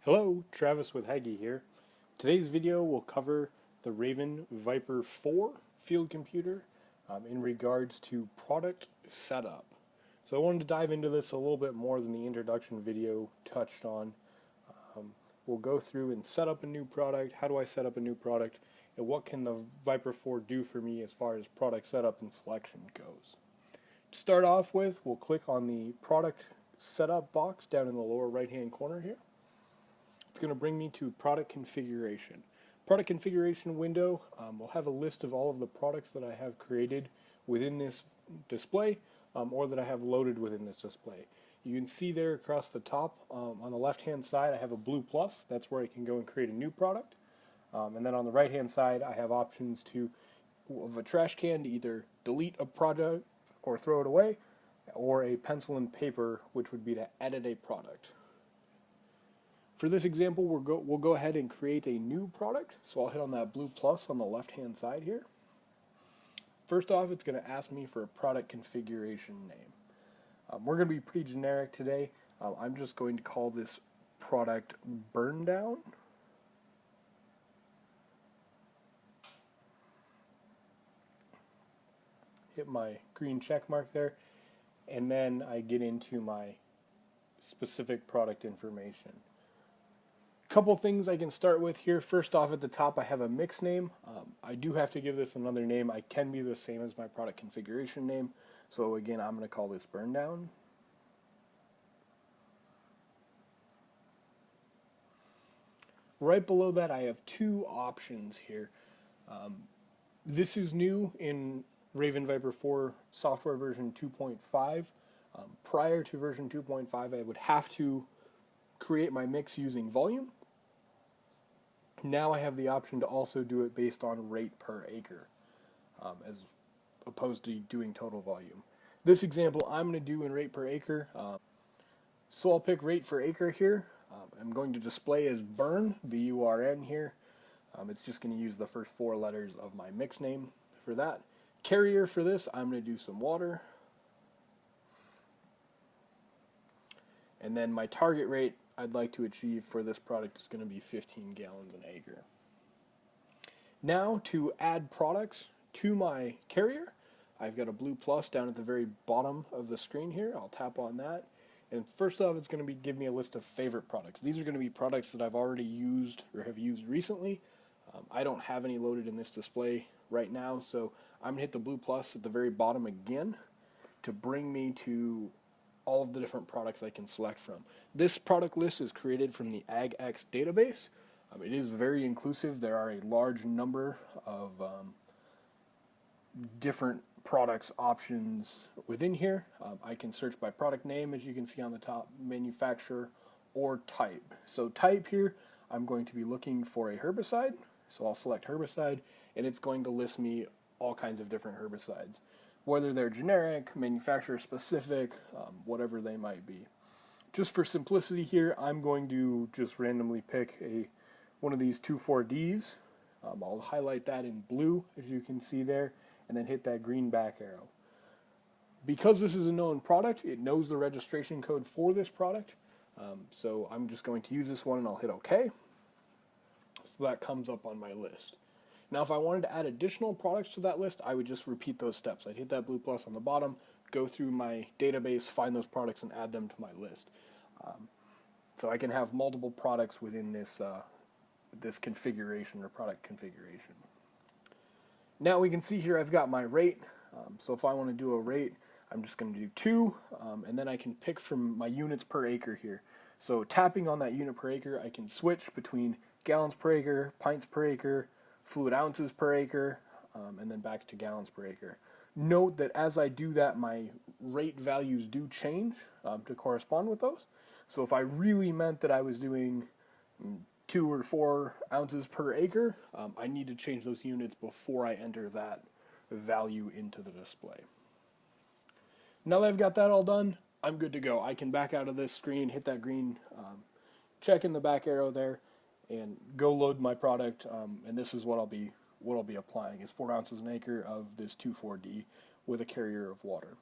Hello, Travis with Hagie here. Today's video will cover the Raven Viper 4 field computer in regards to product setup. So I wanted to dive into this a little bit more than the introduction video touched on. We'll go through and set up a new product, how do I set up a new product, and what can the Viper 4 do for me as far as product setup and selection goes. To start off with, we'll click on the product setup box down in the lower right hand corner here. It's going to bring me to product configuration. Product configuration window will have a list of all of the products that I have created within this display or that I have loaded within this display. You can see there across the top on the left hand side I have a blue plus. That's where I can go and create a new product. And then on the right hand side I have options of a trash can to either delete a product or throw it away, or a pencil and paper, which would be to edit a product. For this example, we'll go ahead and create a new product. So I'll hit on that blue plus on the left-hand side here. First off, it's going to ask me for a product configuration name. We're going to be pretty generic today. I'm just going to call this product burn down. Hit my green check mark there, and then I get into my specific product information. Couple things I can start with here. First off, at the top I have a mix name. I do have to give this another name. I can be the same as my product configuration name. So again, I'm going to call this burn down. Right below that I have two options here. This is new in Raven Viper 4 software version 2.5. Prior to version 2.5 I would have to create my mix using volume. Now I have the option to also do it based on rate per acre, as opposed to doing total volume. This example I'm going to do in rate per acre. So I'll pick rate per acre here. I'm going to display as burn, B-U-R-N here. It's just going to use the first four letters of my mix name for that. Carrier for this, I'm going to do some water. And then my target rate I'd like to achieve for this product is going to be 15 gallons an acre. Now to add products to my carrier, I've got a blue plus down at the very bottom of the screen here. I'll tap on that. And first off, it's going to give me a list of favorite products. These are going to be products that I've already used or have used recently. I don't have any loaded in this display right now, so I'm going to hit the blue plus at the very bottom again to bring me to all of the different products I can select from. This product list is created from the AgX database. It is very inclusive. There are a large number of different products options within here. I can search by product name, as you can see on the top, manufacturer, or type. So type here, I'm going to be looking for a herbicide. So I'll select herbicide, and it's going to list me all kinds of different herbicides, whether they're generic, manufacturer specific, whatever they might be. Just for simplicity here, I'm going to just randomly pick one of these 2,4-Ds. I'll highlight that in blue, as you can see there, and then hit that green back arrow. Because this is a known product, it knows the registration code for this product, so I'm just going to use this one, and I'll hit OK. So that comes up on my list. Now, if I wanted to add additional products to that list, I would just repeat those steps. I'd hit that blue plus on the bottom, go through my database, find those products, and add them to my list. So I can have multiple products within this configuration or product configuration. Now we can see here I've got my rate. So if I want to do a rate, I'm just going to do 2, and then I can pick from my units per acre here. So tapping on that unit per acre, I can switch between gallons per acre, pints per acre, fluid ounces per acre, and then back to gallons per acre. Note that as I do that, my rate values do change to correspond with those. So if I really meant that I was doing 2 or 4 ounces per acre, I need to change those units before I enter that value into the display. Now that I've got that all done, I'm good to go. I can back out of this screen, hit that green check in the back arrow there, and go load my product, and this is what I'll be applying, is 4 ounces an acre of this 2,4-D with a carrier of water.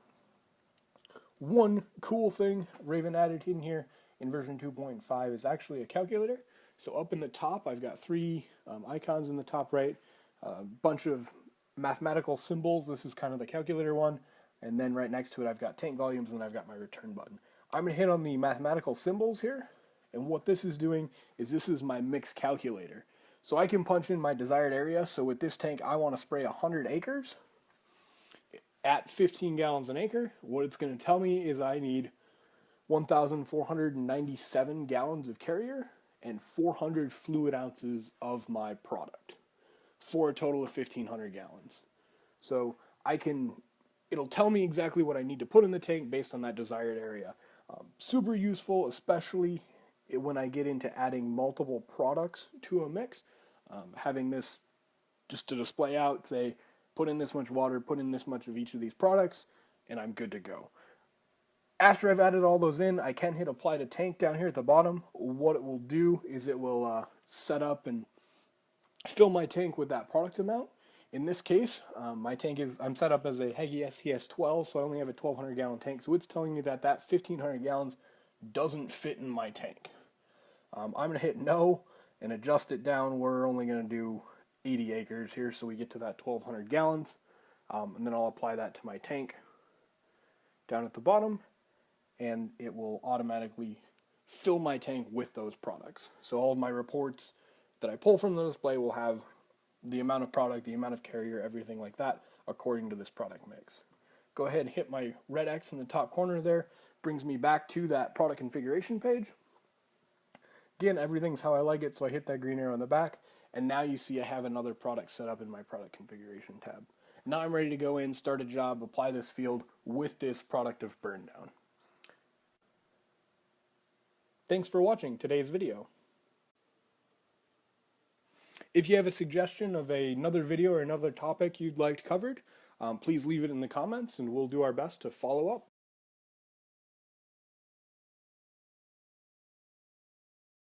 One cool thing Raven added in here in version 2.5 is actually a calculator. So up in the top, I've got three icons in the top right, a bunch of mathematical symbols. This is kind of the calculator one. And then right next to it, I've got tank volumes, and I've got my return button. I'm going to hit on the mathematical symbols here. And what this is doing is this is my mix calculator. So I can punch in my desired area. So with this tank, I want to spray 100 acres at 15 gallons an acre. What it's going to tell me is I need 1,497 gallons of carrier and 400 fluid ounces of my product for a total of 1,500 gallons. So it'll tell me exactly what I need to put in the tank based on that desired area. Super useful, especially when I get into adding multiple products to a mix. Having this just to display out, say, put in this much water, put in this much of each of these products, and I'm good to go. After I've added all those in, I can hit apply to tank down here at the bottom. What it will do is it will set up and fill my tank with that product amount. In this case, I'm set up as a Hagie STS-12, so I only have a 1,200 gallon tank. So it's telling me that 1,500 gallons doesn't fit in my tank. I'm going to hit no and adjust it down. We're only going to do 80 acres here, so we get to that 1,200 gallons. And then I'll apply that to my tank down at the bottom, and it will automatically fill my tank with those products. So all of my reports that I pull from the display will have the amount of product, the amount of carrier, everything like that, according to this product mix. Go ahead and hit my red X in the top corner there. Brings me back to that product configuration page. Again, everything's how I like it, so I hit that green arrow on the back, and now you see I have another product set up in my product configuration tab. Now I'm ready to go in, start a job, apply this field with this product of burn down. Thanks for watching today's video. If you have a suggestion of another video or another topic you'd like covered, please leave it in the comments and we'll do our best to follow up.